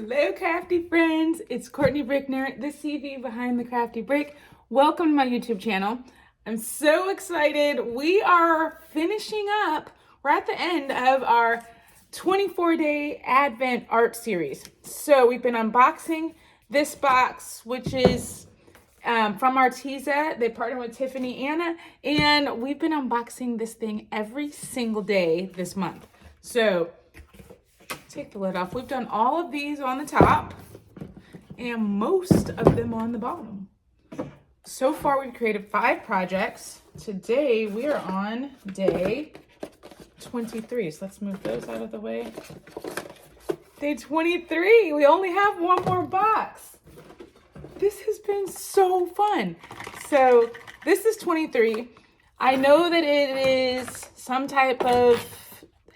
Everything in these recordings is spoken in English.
Hello, Crafty friends. It's Courtney Brickner, the CV behind the Crafty Brick. Welcome to my YouTube channel. I'm so excited. We are finishing up. We're at the end of our 24-day Advent art series. So we've been unboxing this box, which is from Arteza. They partner with Tiffany Anna, and we've been unboxing this thing every single day this month. So take the lid off. We've done all of these on the top and most of them on the bottom. So far, we've created 5 projects. Today, we are on day 23. So let's move those out of the way. Day 23. We only have one more box. This has been so fun. So this is 23. I know that it is some type of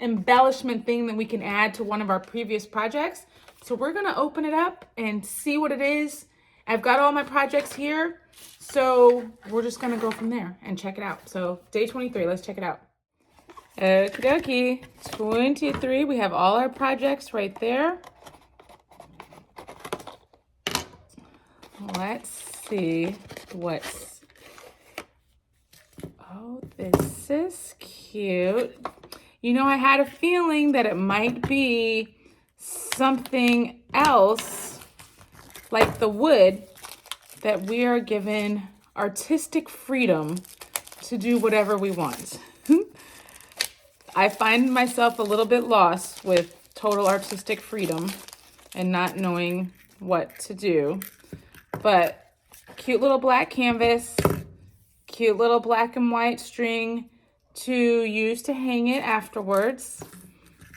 embellishment thing that we can add to one of our previous projects. So we're gonna open it up and see what it is. I've got all my projects here, so we're just gonna go from there and check it out. So day 23, let's check it out. Okie dokie, 23, we have all our projects right there. Let's see what's, oh, this is cute. You know, I had a feeling that it might be something else like the wood, that we are given artistic freedom to do whatever we want. I find myself a little bit lost with total artistic freedom and not knowing what to do. But cute little black canvas, cute little black and white string to use to hang it afterwards,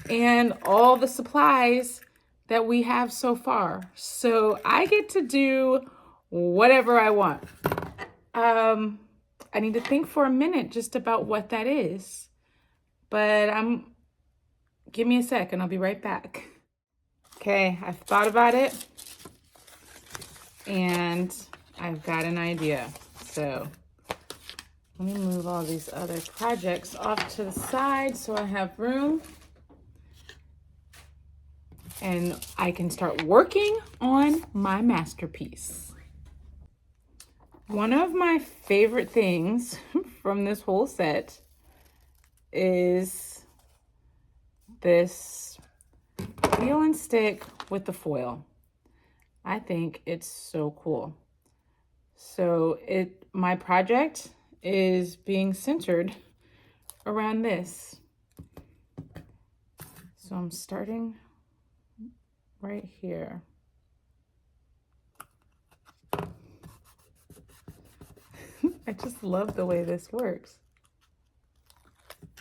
and all the supplies that we have so far. So I get to do whatever I want. I need to think for a minute just about what that is, but give me a sec and I'll be right back. Okay, I've thought about it and I've got an idea. So let me move all these other projects off to the side so I have room. And I can start working on my masterpiece. One of my favorite things from this whole set is this peel and stick with the foil. I think it's so cool. So my project is being centered around this. So I'm starting right here. I just love the way this works.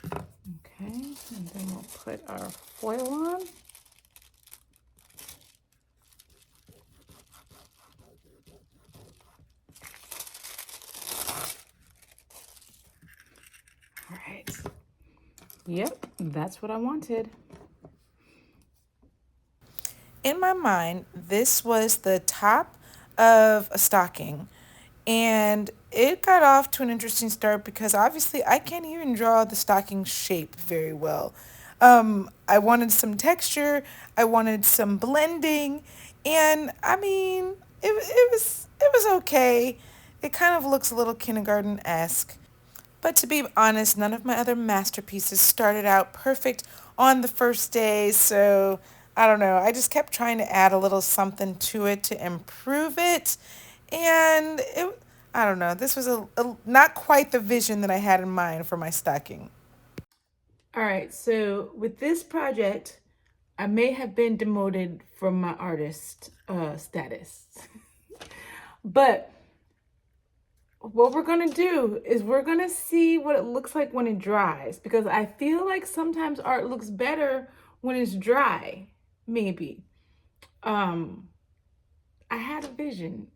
Okay, and then we'll put our foil on. All right. Yep, that's what I wanted. In my mind, this was the top of a stocking, and it got off to an interesting start because obviously I can't even draw the stocking shape very well. I wanted some texture, I wanted some blending, and I mean, it was okay. It kind of looks a little kindergarten-esque. But to be honest, none of my other masterpieces started out perfect on the first day, so I don't know. I just kept trying to add a little something to it to improve it, and I don't know. This was not quite the vision that I had in mind for my stocking. All right, so with this project, I may have been demoted from my artist status. But what we're gonna do is we're gonna see what it looks like when it dries, because I feel like sometimes art looks better when it's dry, maybe. I had a vision.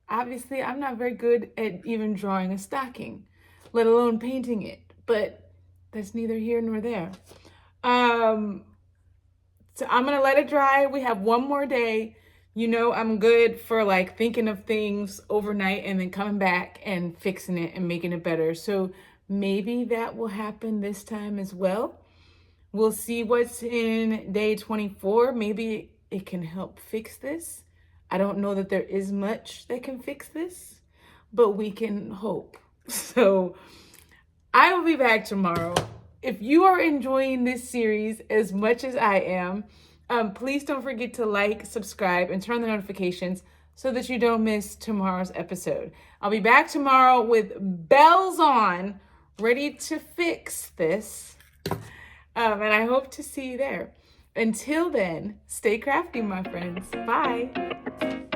Obviously, I'm not very good at even drawing a stocking, let alone painting it, but that's neither here nor there. So I'm gonna let it dry. We have one more day. You know, I'm good for like thinking of things overnight and then coming back and fixing it and making it better. So maybe that will happen this time as well. We'll see what's in day 24. Maybe it can help fix this. I don't know that there is much that can fix this, but we can hope. So I will be back tomorrow. If you are enjoying this series as much as I am, please don't forget to like, subscribe, and turn the notifications so that you don't miss tomorrow's episode. I'll be back tomorrow with bells on, ready to fix this. And I hope to see you there. Until then, stay crafty, my friends. Bye.